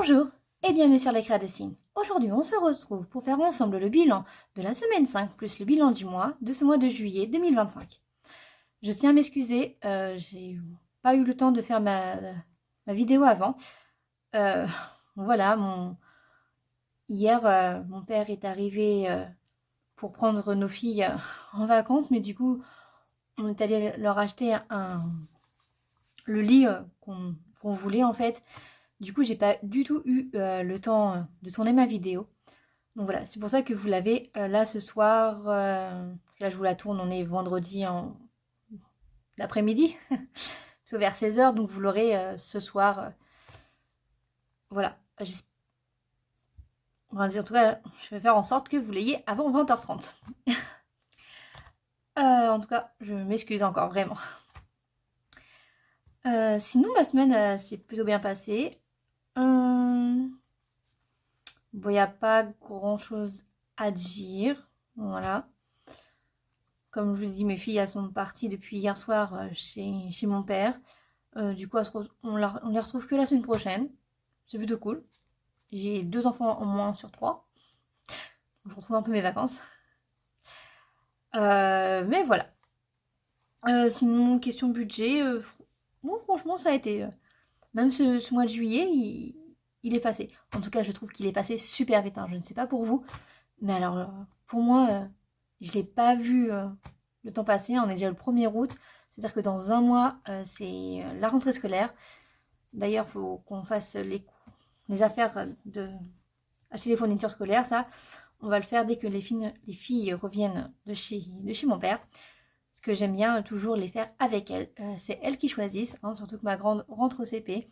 Bonjour et bienvenue sur l'éclat de signes. Aujourd'hui, on se retrouve pour faire ensemble le bilan de la semaine 5 plus le bilan du mois de ce mois de juillet 2025. Je tiens à m'excuser, j'ai pas eu le temps de faire ma vidéo avant. Voilà, hier, mon père est arrivé pour prendre nos filles en vacances, mais du coup, on est allé leur acheter le lit qu'on voulait en fait. Du coup, j'ai pas du tout eu le temps de tourner ma vidéo. Donc voilà, c'est pour ça que vous l'avez là ce soir. Là, je vous la tourne, on est vendredi en l'après-midi, plutôt vers 16h, donc vous l'aurez ce soir. Voilà. En tout cas, je vais faire en sorte que vous l'ayez avant 20h30. En tout cas, je m'excuse encore, vraiment. Sinon, ma semaine s'est plutôt bien passée. Bon, il n'y a pas grand chose à dire. Voilà. Comme je vous ai dit, mes filles elles sont parties depuis hier soir chez mon père. Du coup, on les retrouve que la semaine prochaine. C'est plutôt cool. J'ai 2 enfants en moins sur 3. Donc, je retrouve un peu mes vacances. Mais voilà. Sinon, question budget, bon, franchement, ça a été. Même ce mois de juillet, il est passé. En tout cas, je trouve qu'il est passé super vite, hein. Je ne sais pas pour vous. Mais alors, pour moi, je ne l'ai pas vu le temps passer. On est déjà le 1er août. C'est-à-dire que dans un mois, c'est la rentrée scolaire. D'ailleurs, il faut qu'on fasse les affaires de acheter les fournitures scolaires. Ça, on va le faire dès que les filles reviennent de chez mon père. Parce que j'aime bien toujours les faire avec elles. C'est elles qui choisissent, hein, surtout que ma grande rentre au CP.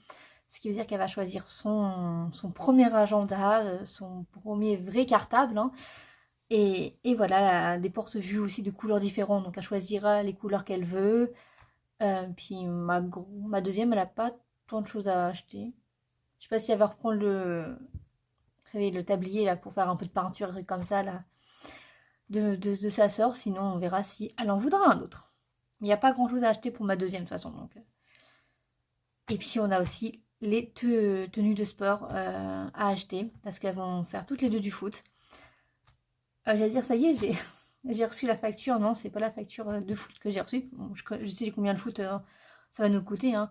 Ce qui veut dire qu'elle va choisir son premier agenda, son premier vrai cartable. Hein. Et voilà, des porte-vues aussi de couleurs différentes. Donc elle choisira les couleurs qu'elle veut. Puis ma deuxième, elle n'a pas tant de choses à acheter. Je sais pas si elle va reprendre vous savez, le tablier là pour faire un peu de peinture comme ça là de sa sœur. Sinon, on verra si elle en voudra un autre. Mais il n'y a pas grand chose à acheter pour ma deuxième de toute façon. Donc. Et puis on a aussi les tenues de sport à acheter parce qu'elles vont faire toutes les deux du foot. J'allais dire, ça y est, j'ai reçu la facture. Non, c'est pas la facture de foot que j'ai reçue. Bon, je sais combien le foot ça va nous coûter. Hein.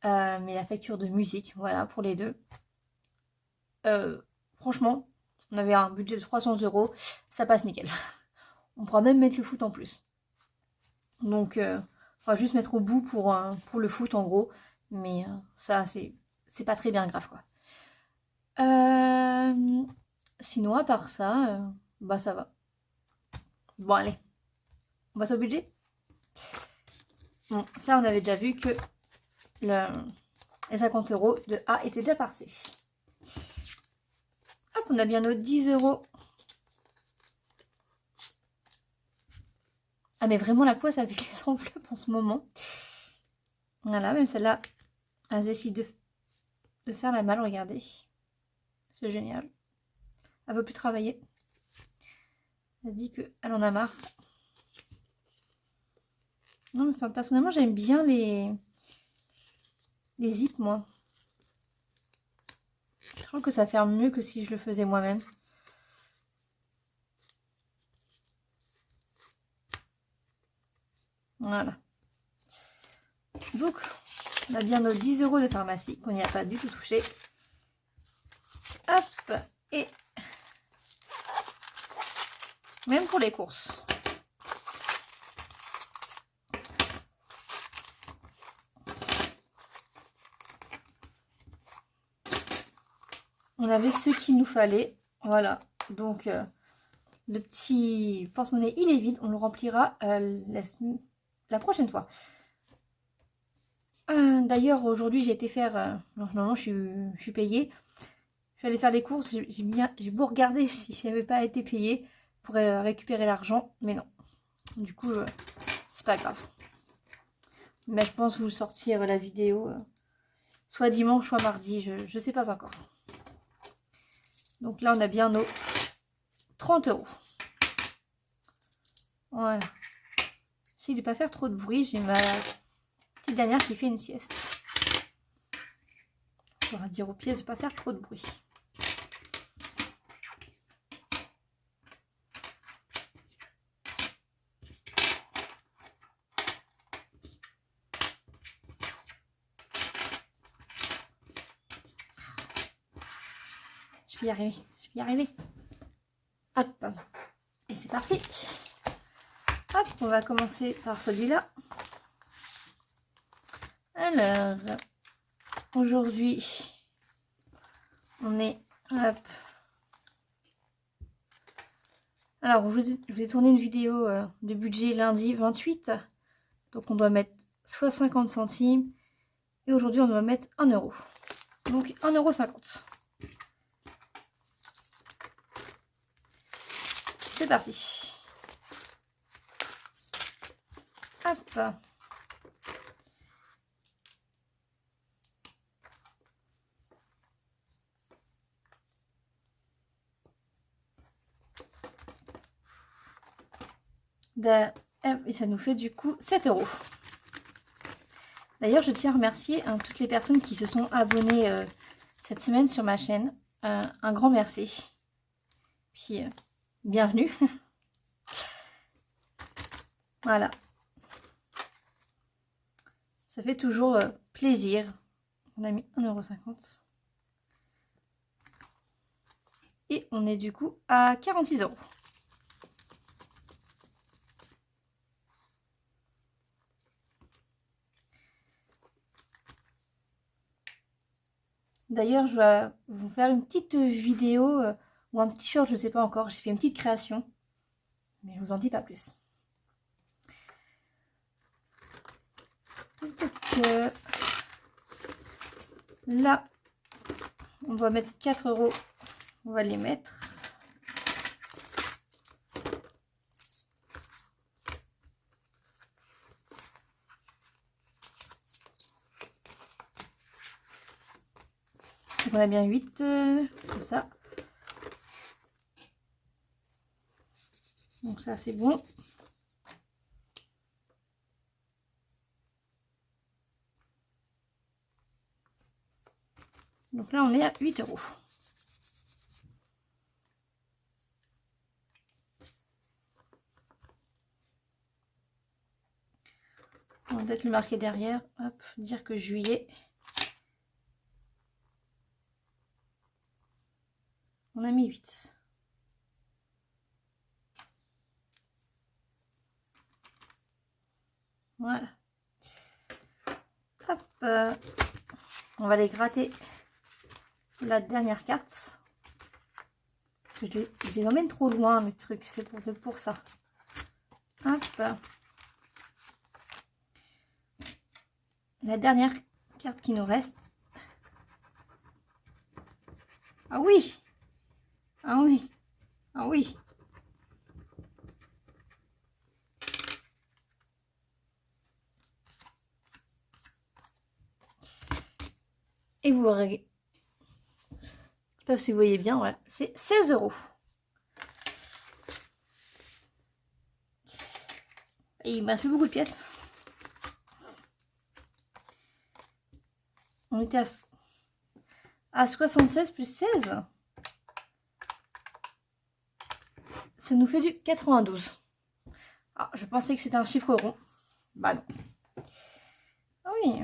Mais la facture de musique, voilà, pour les deux. Franchement, on avait un budget de 300 €. Ça passe nickel. On pourra même mettre le foot en plus. Donc, il faudra juste mettre au bout pour le foot en gros. Mais ça, c'est pas très bien grave quoi. Sinon, à part ça, bah ça va. Bon, allez, on passe au budget. Bon, ça, on avait déjà vu que les 50 € de A étaient déjà partis. Hop, on a bien nos 10 €. Ah, mais vraiment la poisse avec les enveloppes en ce moment. Voilà, même celle-là, elle décide de se faire la malle, regardez. C'est génial. Elle veut plus travailler. Elle se dit qu'elle en a marre. Non, mais enfin, personnellement, j'aime bien les zips, moi. Je trouve que ça fait mieux que si je le faisais moi-même. Voilà. Donc, on a bien nos 10 € de pharmacie qu'on n'y a pas du tout touché. Hop, et même pour les courses. On avait ce qu'il nous fallait. Voilà. Donc, le petit porte-monnaie, il est vide. On le remplira la prochaine fois. D'ailleurs, aujourd'hui, j'ai été faire... normalement, je suis payée. Je suis allée faire les courses. J'ai beau regarder si je n'avais pas été payée pour récupérer l'argent. Mais non. Du coup, c'est pas grave. Mais je pense vous sortir la vidéo soit dimanche, soit mardi. Je sais pas encore. Donc là, on a bien nos 30 €. Voilà. J'essaie de ne pas faire trop de bruit. J'ai ma petite dernière qui fait une sieste. faudra dire aux pièces de ne pas faire trop de bruit. Je vais y arriver, je vais y arriver. Hop, et c'est parti. Hop, on va commencer par celui-là. Alors, aujourd'hui, on est... Hop. Alors, je vous ai tourné une vidéo de budget lundi 28. Donc, on doit mettre soit 50 centimes. Et aujourd'hui, on doit mettre 1 euro. Donc, 1,50 €. C'est parti. Hop. Et ça nous fait du coup 7 €. D'ailleurs, je tiens à remercier toutes les personnes qui se sont abonnées cette semaine sur ma chaîne. Un grand merci. Puis, bienvenue. Voilà. Ça fait toujours plaisir. On a mis 1,50 €. Et on est du coup à 46 €. D'ailleurs, je vais vous faire une petite vidéo ou un petit short, je ne sais pas encore. J'ai fait une petite création, mais je vous en dis pas plus. Donc, là, on doit mettre 4 €. On va les mettre. Donc on a bien 8, c'est ça. Donc ça c'est bon. Donc là on est à 8 €. On va peut-être le marquer derrière. Hop, dire que juillet. On a mis 8. Voilà. Hop. On va les gratter la dernière carte. Je les emmène trop loin, mes trucs. C'est pour ça. Hop. La dernière carte qui nous reste. Ah oui! Ah oui! Ah oui! Et vous aurez... Je sais pas si vous voyez bien, voilà. C'est 16 €. Et il me reste plus beaucoup de pièces. On était à 76 plus 16. Ça nous fait du 92. Ah, je pensais que c'était un chiffre rond. Bah non. Ah oui.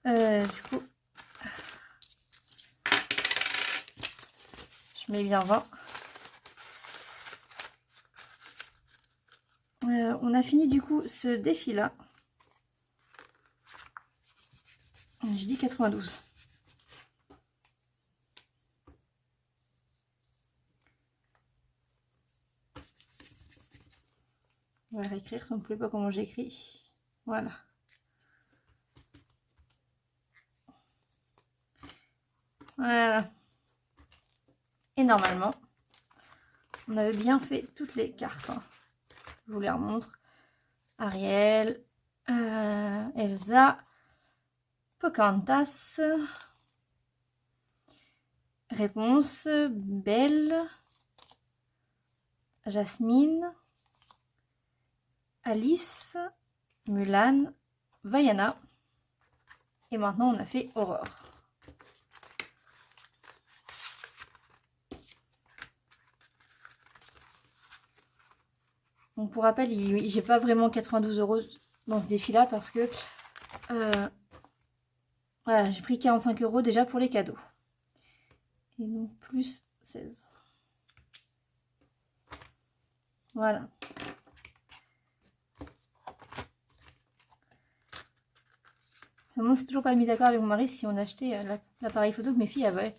Du coup, je mets bien 20. On a fini du coup ce défi-là. Je dis 92. On va réécrire, ça ne me plaît pas comment j'écris. Voilà. Voilà. Et normalement, on avait bien fait toutes les cartes. Je vous les remontre. Ariel, Elsa, Pocahontas, Réponse, Belle, Jasmine, Alice, Mulan, Vaiana Et maintenant, on a fait Aurore. Donc pour rappel, j'ai pas vraiment 92 € dans ce défi-là parce que voilà, j'ai pris 45 € déjà pour les cadeaux. Et donc plus 16. Voilà. Seulement, c'est toujours pas mis d'accord avec mon mari si on achetait l'appareil photo que mes filles avaient.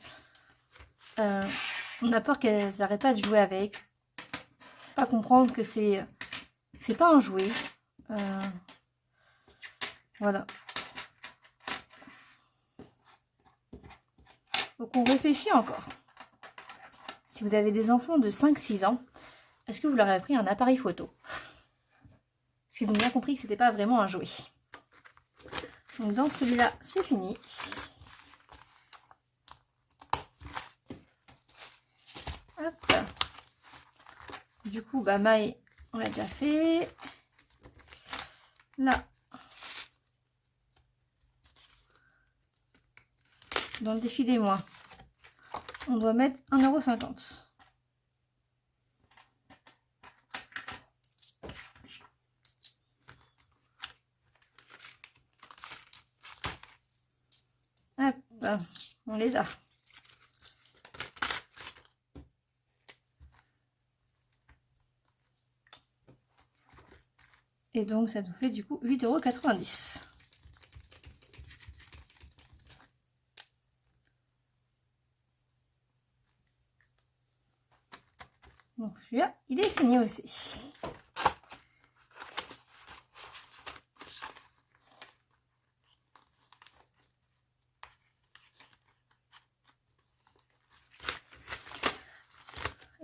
On a peur qu'elles n'arrêtent pas de jouer avec. Pas comprendre que c'est pas un jouet. Voilà. Donc on réfléchit encore. Si vous avez des enfants de 5-6 ans, est-ce que vous leur avez pris un appareil photo? Parce qu'ils ont bien compris que c'était pas vraiment un jouet. Donc dans celui-là, c'est fini. Hop. Du coup, bah Maï, on l'a déjà fait. Là, dans le défi des mois, on doit mettre 1,50 €. Hop, on les a. Et donc, ça nous fait du coup 8,90 €. Donc, celui-là, il est fini aussi.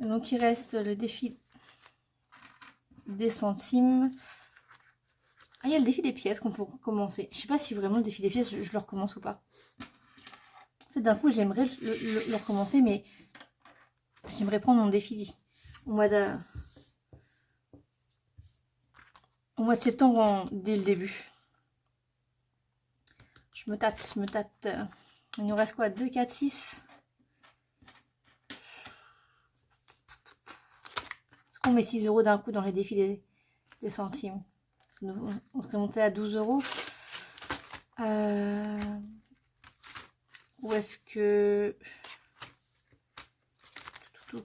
Donc, il reste le défi des centimes. Ah, il y a le défi des pièces qu'on peut recommencer. Je sais pas si vraiment le défi des pièces, je le recommence ou pas. En fait, d'un coup, j'aimerais le recommencer, mais j'aimerais prendre mon défi au mois de septembre dès le début. Je me tâte. Il nous reste quoi? 2, 4, 6. Est-ce qu'on met 6 € d'un coup dans les défis des centimes? On serait monté à 12 €. Ou est-ce que... Ou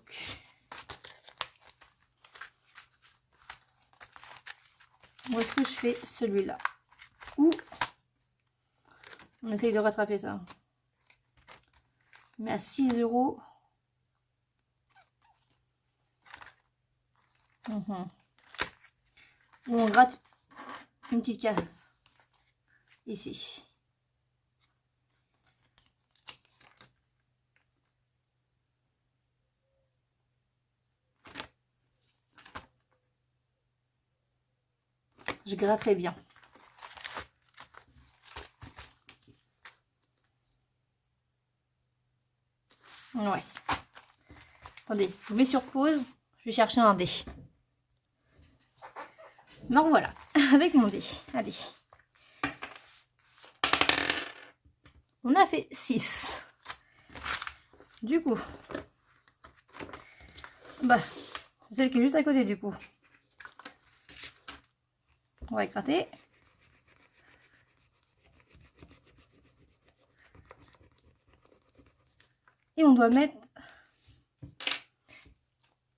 est-ce que je fais celui-là? Ou on essaye de rattraper ça. Mais à 6 €. Ou on gratte une petite case. Ici. Je gratterai bien. Ouais. Attendez, je vous mets sur pause. Je vais chercher un dé. Me revoilà avec mon dé. Allez. On a fait 6. Du coup, bah, c'est celle qui est juste à côté du coup. On va écrater. Et on doit mettre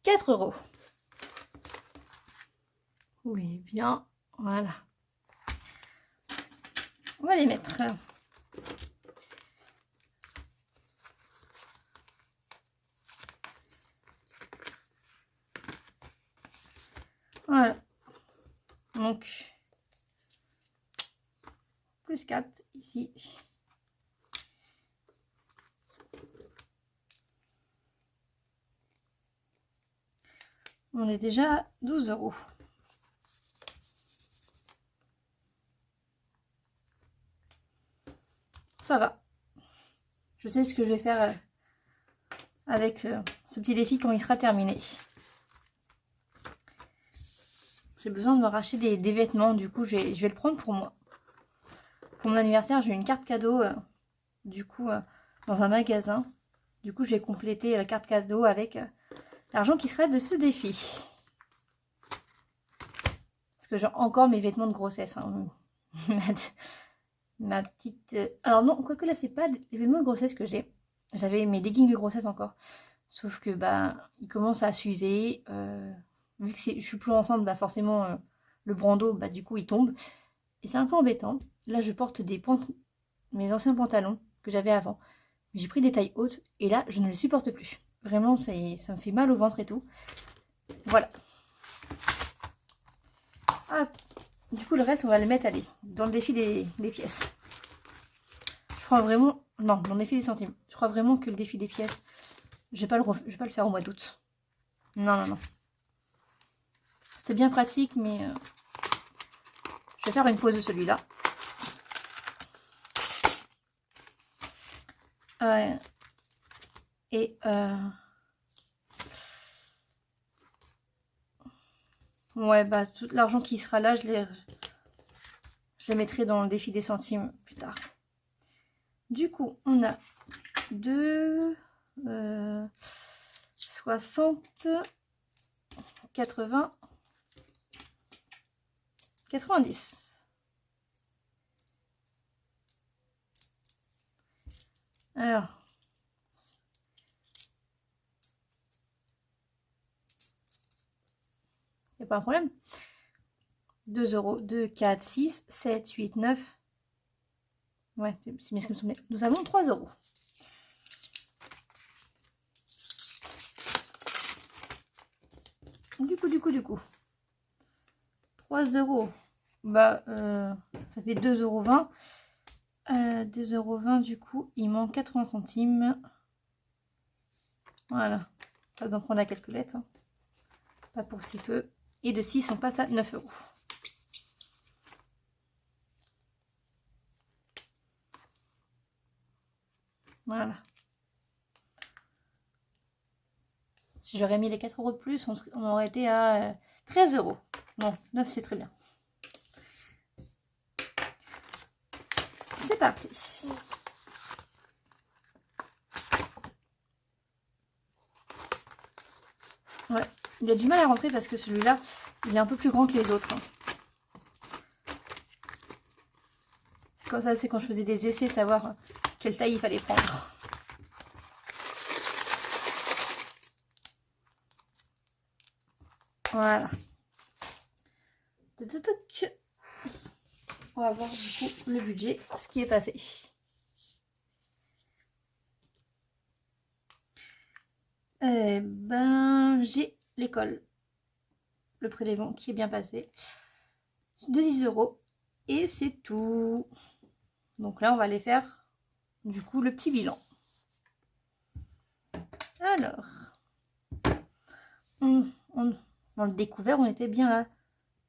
4 €. Oui, bien. Voilà. On va les mettre. Voilà. Donc, plus 4 ici. On est déjà à 12 €. Ça va. Je sais ce que je vais faire avec ce petit défi quand il sera terminé. J'ai besoin de me racheter des vêtements, du coup je vais le prendre pour moi. Pour mon anniversaire, j'ai eu une carte cadeau, du coup, dans un magasin. Du coup, j'ai complété la carte cadeau avec l'argent qui serait de ce défi. Parce que j'ai encore mes vêtements de grossesse. Hein. Ma petite... Alors non, quoique là, c'est pas les vêtements de grossesse que j'ai. J'avais mes leggings de grossesse encore. Sauf que, bah, ils commencent à s'user. Vu que je suis plus enceinte, bah forcément, le bandeau, bah du coup, il tombe. Et c'est un peu embêtant. Là, je porte mes anciens pantalons que j'avais avant. J'ai pris des tailles hautes et là, je ne les supporte plus. Vraiment, ça me fait mal au ventre et tout. Voilà. Ah, du coup, le reste, on va le mettre, allez, dans le défi des pièces. Je crois vraiment... Non, dans le défi des centimes. Je crois vraiment que le défi des pièces, je vais pas le faire au mois d'août. Non, non, non. C'était bien pratique, mais... je vais faire une pause de celui-là. Et... ouais, bah, tout l'argent qui sera là, je les mettrai dans le défi des centimes plus tard. Du coup, on a 60, 80, 90. Alors, il n'y a pas un problème. 2 euros, 2, 4, 6, 7, 8, 9. Ouais, c'est bien ce que me semblait. Nous avons 3 euros. Du coup. 3 euros. Bah, ça fait 2,20 euros. 2,20 euros, du coup, il manque 80 centimes. Voilà. Pas d'en prendre la calculette. Hein. Pas pour si peu. Et de 6, on passe à 9 euros. Voilà. Si j'aurais mis les 4 euros de plus, on aurait été à 13 euros. Non, 9 c'est très bien. C'est parti. Ouais, il a du mal à rentrer parce que celui-là, il est un peu plus grand que les autres. C'est comme ça, c'est quand je faisais des essais de savoir quelle taille il fallait prendre. Voilà. On va voir du coup le budget, ce qui est passé. Eh ben, j'ai l'école, le prélèvement qui est bien passé, de 10 euros. Et c'est tout. Donc là, on va aller faire du coup le petit bilan. Alors, dans le découvert, on était bien à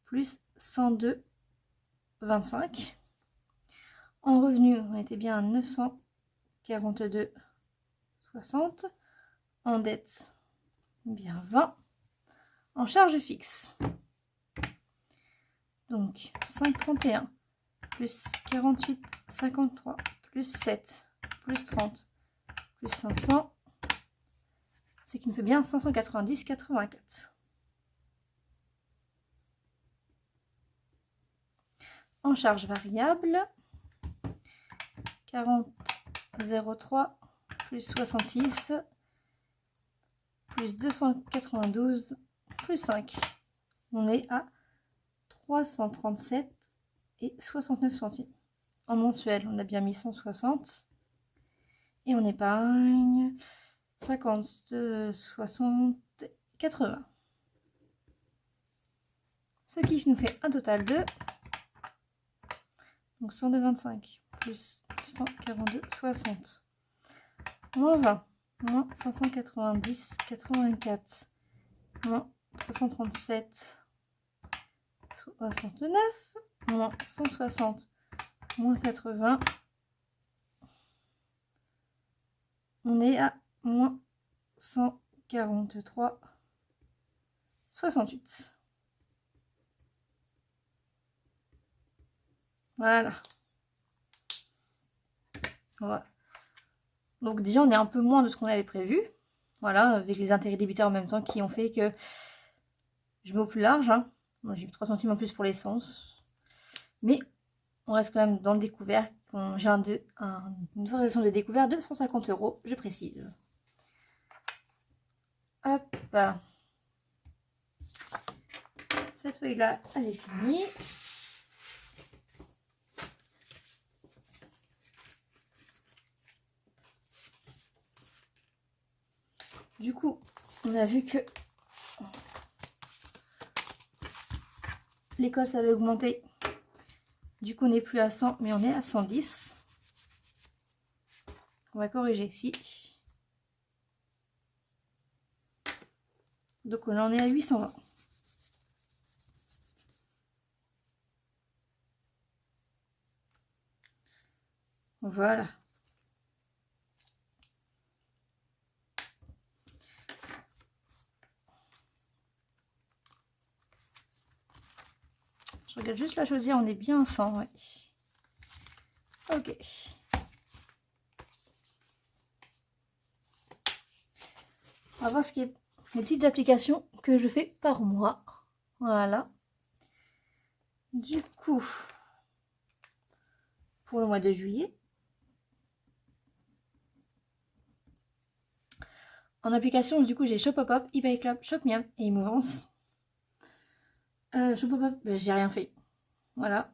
plus 102,25. En revenu, on était bien à 942,60. En dette, bien 20. En charge fixe, donc 5,31 plus 48,53 plus 7 plus 30 plus 500, ce qui nous fait bien 590,84. En charge variable, 40,03 plus 66 plus 292 plus 5. On est à 337,69 centimes. En mensuel, on a bien mis 160. Et on épargne 50, 60, 80. Ce qui nous fait un total de donc 102,25 plus 142, 60. Moins 20, moins 590, 84, moins 337, 69, moins 160, moins 80. On est à moins 143, 68. Voilà. Voilà. Donc déjà, on est un peu moins de ce qu'on avait prévu. Voilà, avec les intérêts débiteurs en même temps qui ont fait que je mets au plus large. Hein. Moi, j'ai eu 3 centimes en plus pour l'essence. Mais on reste quand même dans le découvert. J'ai une variation de découvert de 150 €, je précise. Hop. Cette feuille-là, elle est finie. Du coup, on a vu que l'école, ça avait augmenté. Du coup, on n'est plus à 100, mais on est à 110. On va corriger ici. Donc, on en est à 820. Voilà. Je regarde juste la chaudière, on est bien à 100, ouais. Ok. On va voir ce qui est les petites applications que je fais par mois. Voilà. Du coup, pour le mois de juillet, en application, du coup, j'ai Shopopop, eBay Club, ShopMium et Emouvance. Shopopop, j'ai rien fait. Voilà.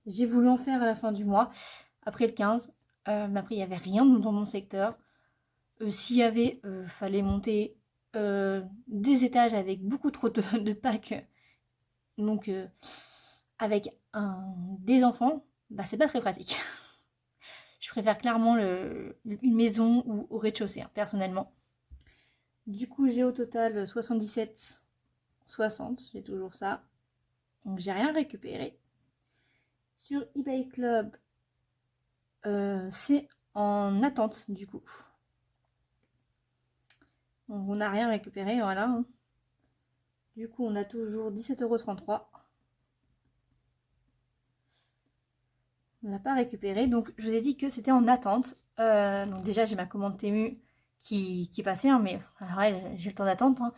J'ai voulu en faire à la fin du mois, après le 15. Mais après, il n'y avait rien dans mon secteur. S'il y avait, fallait monter des étages avec beaucoup trop de packs. Donc, avec des enfants, bah, c'est pas très pratique. Je préfère clairement une maison ou au rez-de-chaussée, hein, personnellement. Du coup, j'ai au total 77,60. J'ai toujours ça. Donc, j'ai rien récupéré. Sur eBay Club, c'est en attente, du coup. Donc, on n'a rien récupéré, voilà. Hein. Du coup, on a toujours 17,33 €. On n'a pas récupéré. Donc, je vous ai dit que c'était en attente. Donc, déjà, j'ai ma commande Temu qui passait. Hein, mais alors, j'ai le temps d'attente. Hein.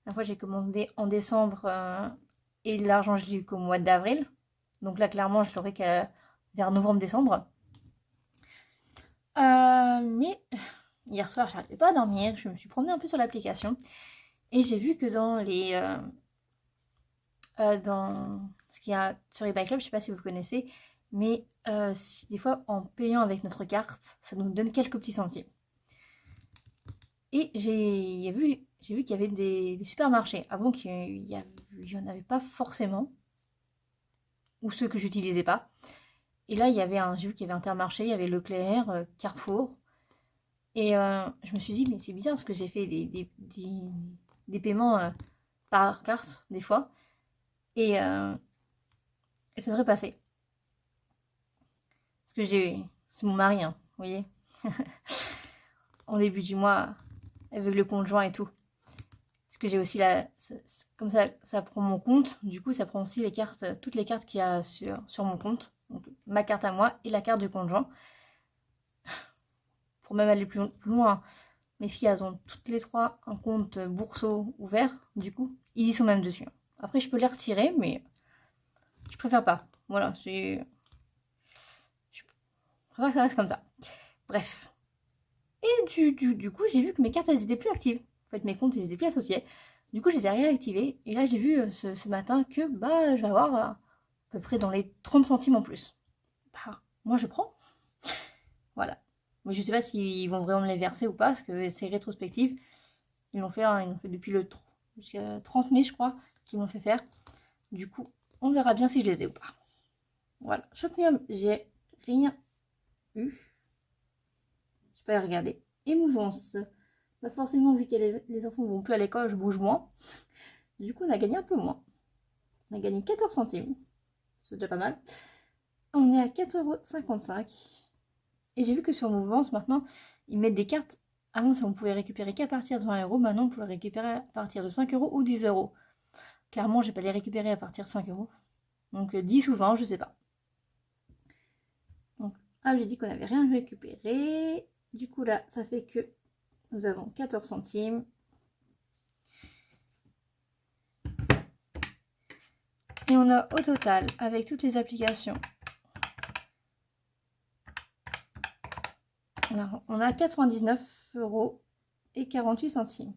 La fois, j'ai commandé en décembre. Et l'argent, je l'ai eu qu'au mois d'avril. Donc là, clairement, je l'aurai vers novembre-décembre. Mais hier soir, j'arrivais pas à dormir. Je me suis promenée un peu sur l'application. Et j'ai vu que dans ce qu'il y a sur eBay Club, je sais pas si vous connaissez, mais des fois en payant avec notre carte, ça nous donne quelques petits centimes. Et j'ai vu qu'il y avait des supermarchés avant qu'il y en avait pas forcément, ou ceux que j'utilisais pas. Et là, j'ai vu qu'il y avait Intermarché, il y avait Leclerc, Carrefour. Et je me suis dit, mais c'est bizarre parce que j'ai fait des paiements par carte, des fois. Et ça devrait passer. Parce que c'est mon mari, hein, vous voyez. En début du mois, avec le conjoint et tout. Parce que j'ai aussi comme ça prend mon compte. Du coup, ça prend aussi toutes les cartes qu'il y a sur mon compte. Donc, ma carte à moi et la carte du conjoint. Pour même aller plus loin, mes filles, elles ont toutes les trois un compte Bourseau ouvert. Du coup, ils y sont même dessus. Après, je peux les retirer, mais je préfère pas. Voilà, je préfère que ça reste comme ça. Bref. Et du coup, j'ai vu que mes cartes, elles étaient plus actives. En fait, mes comptes, ils étaient plus associés. Du coup, je les ai réactivés. Et là, j'ai vu ce matin que bah, je vais avoir à peu près dans les 30 centimes en plus. Bah, moi, je prends. Voilà. Mais je sais pas s'ils vont vraiment me les verser ou pas, parce que c'est rétrospectif. Ils l'ont fait depuis le jusqu'à 30 mai, je crois, qu'ils m'ont fait faire. Du coup, on verra bien si je les ai ou pas. Voilà. Shopmium, j'ai rien eu. Je vais pas regarder. Émouvance. Bah forcément, vu que les enfants vont plus à l'école, je bouge moins. Du coup, on a gagné un peu moins. On a gagné 14 centimes. C'est déjà pas mal. On est à 4,55 €. Et j'ai vu que sur Mouvance, maintenant, ils mettent des cartes. Avant, ça, on pouvait récupérer qu'à partir de 20 €. Maintenant, on pouvait récupérer à partir de 5 € ou 10 €. Clairement, je vais pas les récupérer à partir de 5 €. Donc 10 ou 20, je sais pas. Donc, Ah, j'ai dit qu'on n'avait rien récupéré. Du coup, là, ça fait que nous avons 14 centimes. Et on a au total, avec toutes les applications, on a 99,48 €.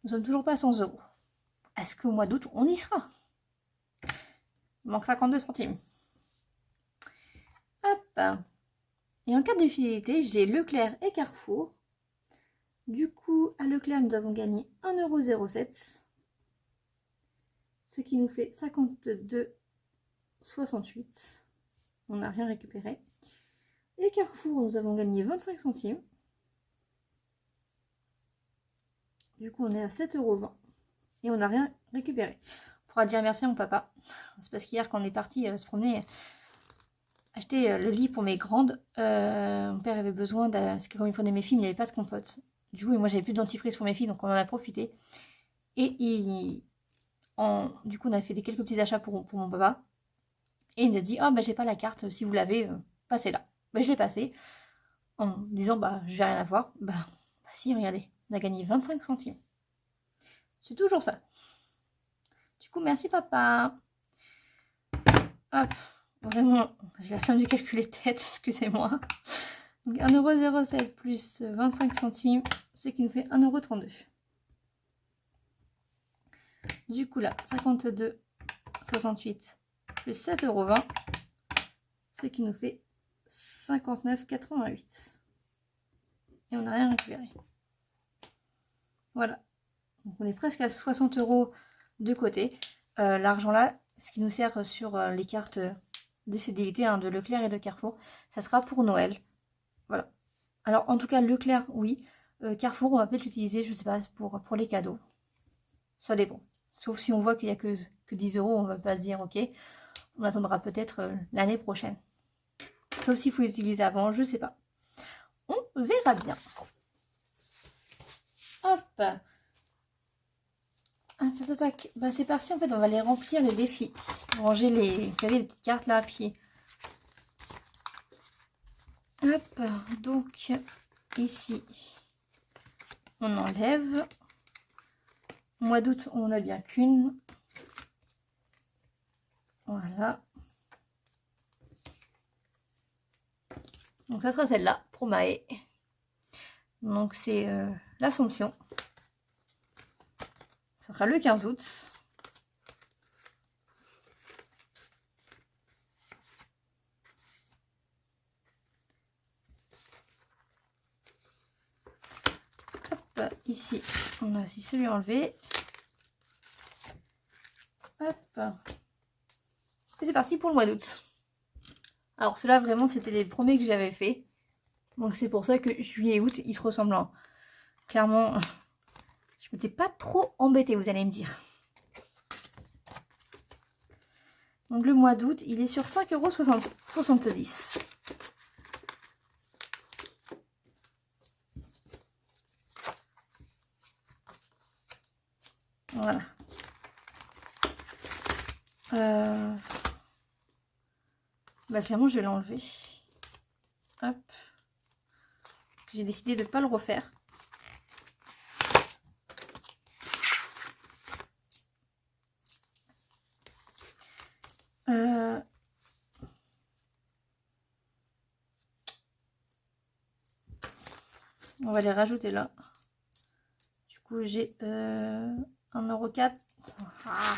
Nous sommes toujours pas à 100 €. Est-ce qu'au mois d'août, on y sera? Il manque 52 centimes. Hop. Et en cas de fidélité, j'ai Leclerc et Carrefour. Du coup, à Leclerc, nous avons gagné 1,07 €. Ce qui nous fait 52,68 €. On n'a rien récupéré. Et Carrefour, nous avons gagné 25 centimes. Du coup, on est à 7,20 € et on n'a rien récupéré. On pourra dire merci à mon papa. C'est parce qu'hier, quand on est parti se promener, acheter le lit pour mes grandes, mon père avait besoin, parce que quand il prenait mes filles, il n'y avait pas de compote. Du coup, moi, j'avais plus de dentifrice pour mes filles, donc on en a profité. Et du coup, on a fait quelques petits achats pour mon papa. Et il nous a dit, oh, bah, j'ai pas la carte, si vous l'avez, passez-la. Bah, je l'ai passée en disant, bah, je vais rien avoir. Bah si, regardez, on a gagné 25 centimes. C'est toujours ça. Du coup, merci papa. Hop, vraiment, j'ai la flemme de calculer tête, excusez-moi. Donc 1,07 € plus 25 centimes, c'est qui nous fait 1,32 €. Du coup là, 52,68 plus 7,20 €, ce qui nous fait 59,88 €. Et on n'a rien récupéré. Voilà. Donc on est presque à 60 € de côté. L'argent là, ce qui nous sert sur les cartes de fidélité de Leclerc et de Carrefour, ça sera pour Noël. Voilà. Alors en tout cas, Leclerc, oui. Carrefour, on va peut-être l'utiliser, je sais pas, pour les cadeaux. Ça dépend. Sauf si on voit qu'il n'y a que 10 €, on va pas se dire, ok, on attendra peut-être l'année prochaine. Sauf s'il faut l'utiliser avant, je sais pas. On verra bien. Hop. Bah, c'est parti, en fait, on va les remplir, les défis. Ranger vous savez, les petites cartes là, puis... Hop, donc, ici, on enlève. Mois d'août, on n'a bien qu'une. Voilà. Donc, ça sera celle-là, pour Maë. Donc, c'est l'Assomption. Ça sera le 15 août. Hop, ici, on a aussi celui enlevé. Hop. Et c'est parti pour le mois d'août. Alors, ceux-là, vraiment, c'était les premiers que j'avais fait. Donc, c'est pour ça que juillet et août, ils se ressemblent. Clairement, je m'étais pas trop embêtée, vous allez me dire. Donc, le mois d'août, il est sur 5,70 €. Voilà. Bah, clairement, je vais l'enlever. Hop. J'ai décidé de ne pas le refaire. On va les rajouter là. Du coup, j'ai 1,04 €. Ah,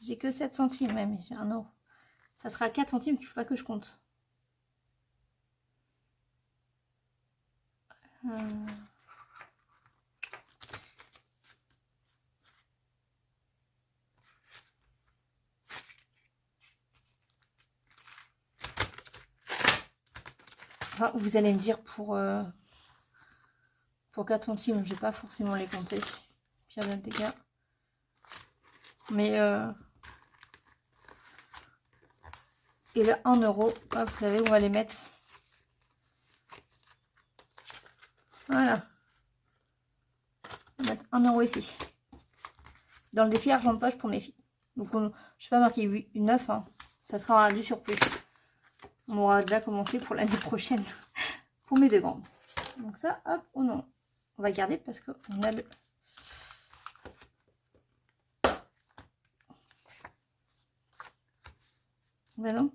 j'ai que 7 centimes même, j'ai 1 €. Ça sera 4 centimes qu'il ne faut pas que je compte. Enfin, vous allez me dire pour 4 centimes, je ne vais pas forcément les compter. Pire des dégâts. Mais et là 1 €, hop, vous savez, on va les mettre. Voilà. On va mettre 1 € ici. Dans le défi argent de poche pour mes filles. Donc je ne vais pas marquer 9, hein. Ça sera du surplus. On on aura déjà commencé pour l'année prochaine pour mes 2 grandes. Donc ça, hop, oh non, on va garder parce qu'on a le... Ben non,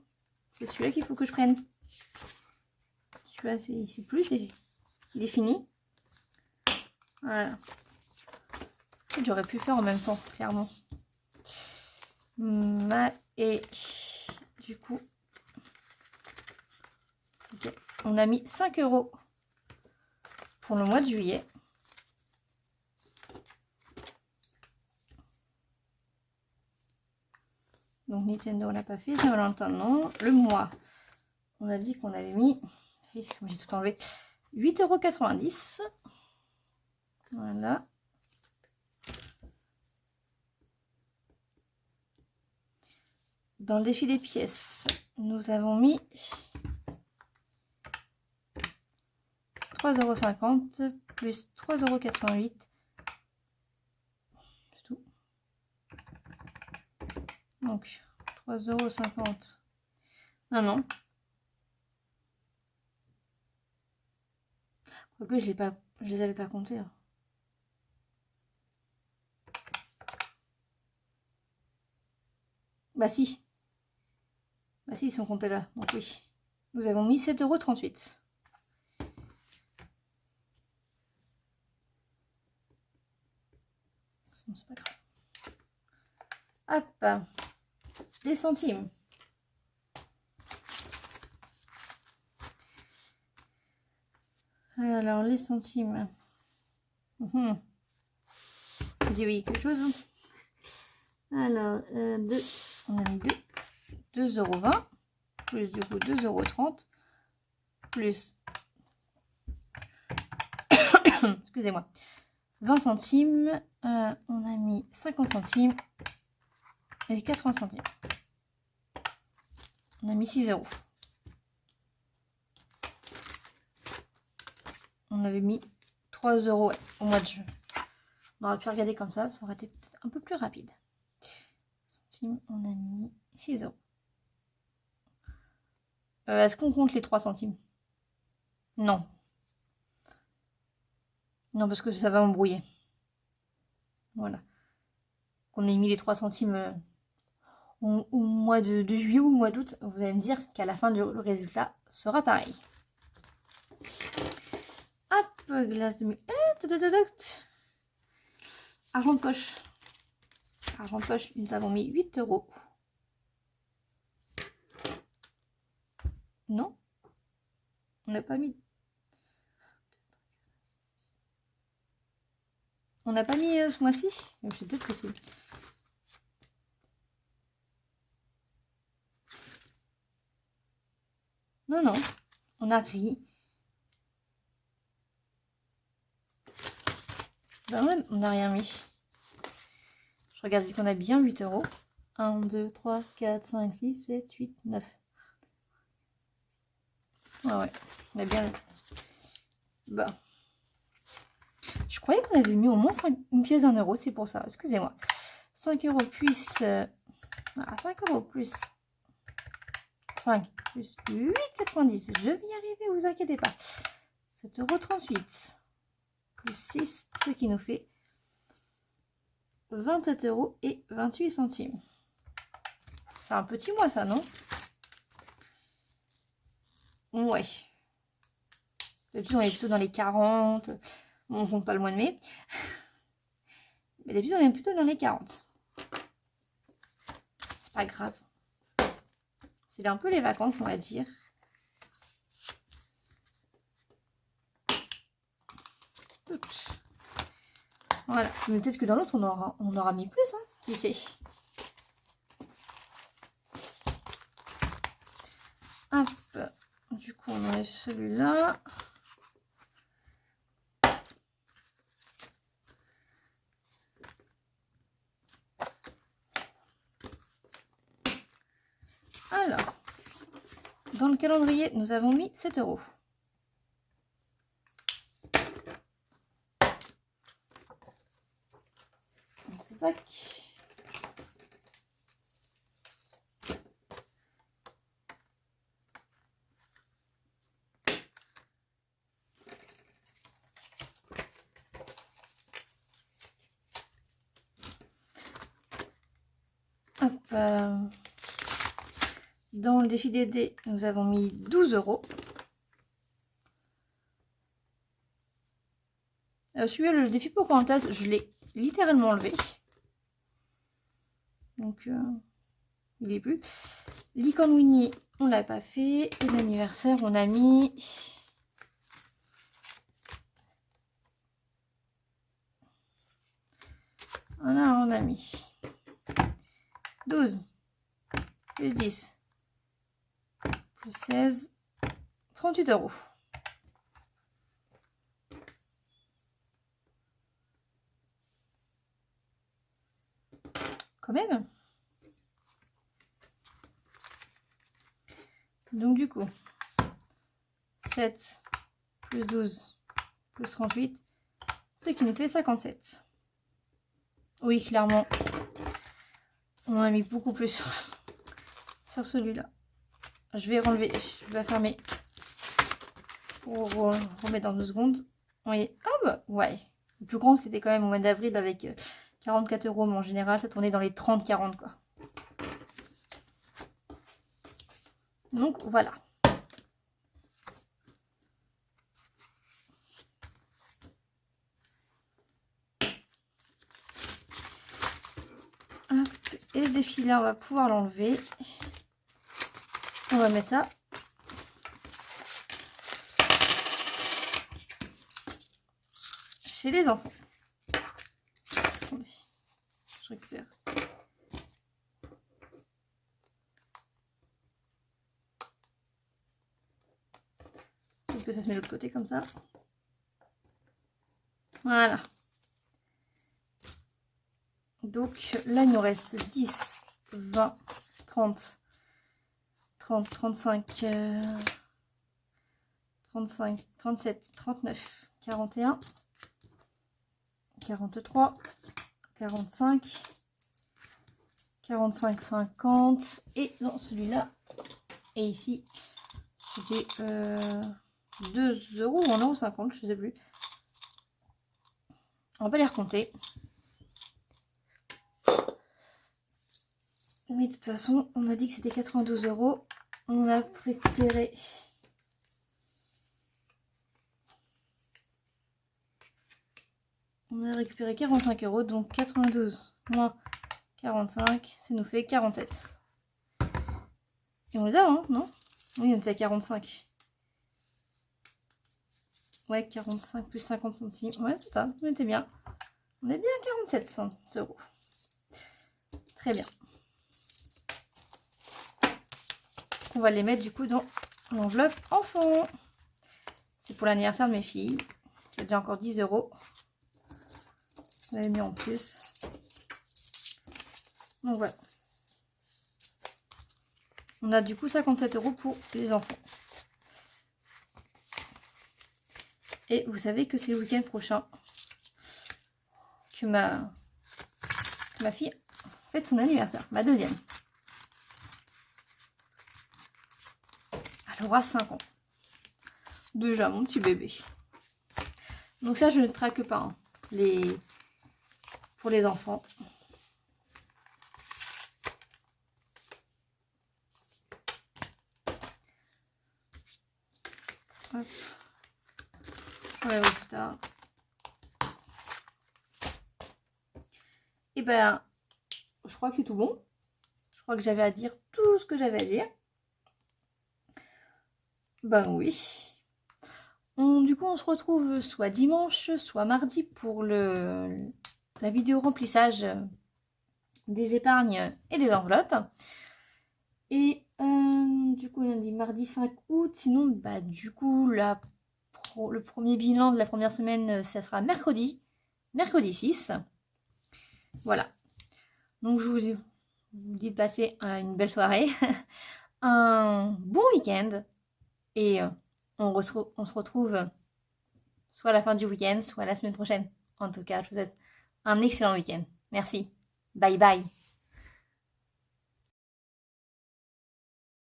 c'est celui-là qu'il faut que je prenne. Celui-là, c'est plus, il est fini. Voilà. J'aurais pu faire en même temps, clairement. Et du coup, okay, on a mis 5 € pour le mois de juillet. Donc Nintendo on l'a pas fait, Saint-Valentin non. Le mois, on a dit qu'on avait mis, j'ai tout enlevé, 8,90 €. Voilà. Dans le défi des pièces, nous avons mis 3,50 € plus 3,88 €. C'est tout. Donc 3,50 €. Ah non. Quoique je les avais pas comptés. Hein. Bah si. Bah si, ils sont comptés là. Donc oui. Nous avons mis 7,38 €. C'est pas grave. Hop. Les centimes. Alors, les centimes. On dit oui, quelque chose. Hein. Alors, on a mis 2,20 € plus du coup 2,30 € plus excusez-moi 20 centimes. On a mis 50 centimes et 80 centimes. On a mis 6 €. On avait mis 3 € ouais, au mois de juin. On aurait pu regarder comme ça aurait été peut-être un peu plus rapide. Centimes, on a mis 6 €. Est-ce qu'on compte les 3 centimes? Non. Non, parce que ça va m'embrouiller. Voilà. Qu'on ait mis les 3 centimes au mois de juillet ou au mois d'août, vous allez me dire qu'à la fin, le résultat sera pareil. Hop, glace de argent de poche. Argent de poche, nous avons mis 8 €. Non, on n'a pas mis. On n'a pas mis ce mois-ci. C'est peut-être possible. Non, non, on a ri. Ben ouais, on n'a rien mis. Je regarde vu qu'on a bien 8 €. 1, 2, 3, 4, 5, 6, 7, 8, 9. Ah ouais, on a bien. Bah. Je croyais qu'on avait mis au moins une pièce d'1 €, c'est pour ça, excusez-moi. 5 € plus... 5 € plus 5 plus 8,90. Je vais y arriver, vous inquiétez pas. 7,38 € plus 6, ce qui nous fait 27 € et 28 centimes. C'est un petit mois ça, non? Ouais. D'habitude, on est plutôt dans les 40. On compte pas le mois de mai. Mais d'habitude, on est plutôt dans les 40. C'est pas grave. C'est un peu les vacances, on va dire. Voilà. Mais peut-être que dans l'autre, on aura mis plus. Hein. Qui sait? Hop. Du coup, on enlève celui-là. Alors, dans le calendrier, nous avons mis 7 €. Tac. Dans le défi des dés, nous avons mis 12 €. Celui-là, le défi Pocahontas, je l'ai littéralement enlevé. Donc, il est plus. Licorne Winnie, on l'a pas fait. Et l'anniversaire, on a mis... Voilà, on a mis 12 plus 10 plus 16, 38 €. Quand même. Donc du coup, 7 plus 12 plus 38, ce qui nous fait 57. Oui, clairement, on a mis beaucoup plus sur celui-là. Je vais renlever, je vais fermer pour remettre dans 2 secondes. Vous voyez, ah bah ouais. Le plus grand, c'était quand même au mois d'avril avec 44 €, mais en général, ça tournait dans les 30-40 quoi. Donc voilà. Hop. Et ce défi-là, on va pouvoir l'enlever. On va mettre ça. Chez les enfants. Attendez, je récupère. Est-ce que ça se met de l'autre côté comme ça? Voilà. Donc là, il nous reste 10, 20, 30, 30, 35, 35, 37, 39, 41, 43, 45, 45, 50. Et dans celui-là, et ici, c'était 2 € ou 1,50 €, je ne sais plus. On va pas les recompter. Mais de toute façon, on a dit que c'était 92 €. On a récupéré. On a récupéré 45 €. Donc 92 moins 45, ça nous fait 47. Et on les a, hein, non? Oui, on était à 45. Ouais, 45 plus 50 centimes. Ouais, c'est ça, on était bien. On est bien à 47 €. Très bien. On va les mettre du coup dans l'enveloppe enfant. C'est pour l'anniversaire de mes filles. Il y a déjà encore 10 €. On l'avait mis en plus. Donc voilà. On a du coup 57 € pour les enfants. Et vous savez que c'est le week-end prochain que ma fille fête son anniversaire, ma deuxième. Elle aura 5 ans. Déjà, mon petit bébé. Donc ça, je ne traque pas hein, pour les enfants. Hop. J'enlève plus tard. Et ben, je crois que c'est tout bon. Je crois que j'avais à dire tout ce que j'avais à dire. Ben oui. Du coup, on se retrouve soit dimanche, soit mardi pour la vidéo remplissage des épargnes et des enveloppes. Et du coup, lundi, mardi 5 août. Sinon, bah, du coup, le premier bilan de la première semaine, ça sera mercredi 6. Voilà. Donc, je vous dis de passer une belle soirée, un bon week-end. Et on se retrouve soit à la fin du week-end, soit la semaine prochaine. En tout cas, je vous souhaite un excellent week-end. Merci. Bye bye.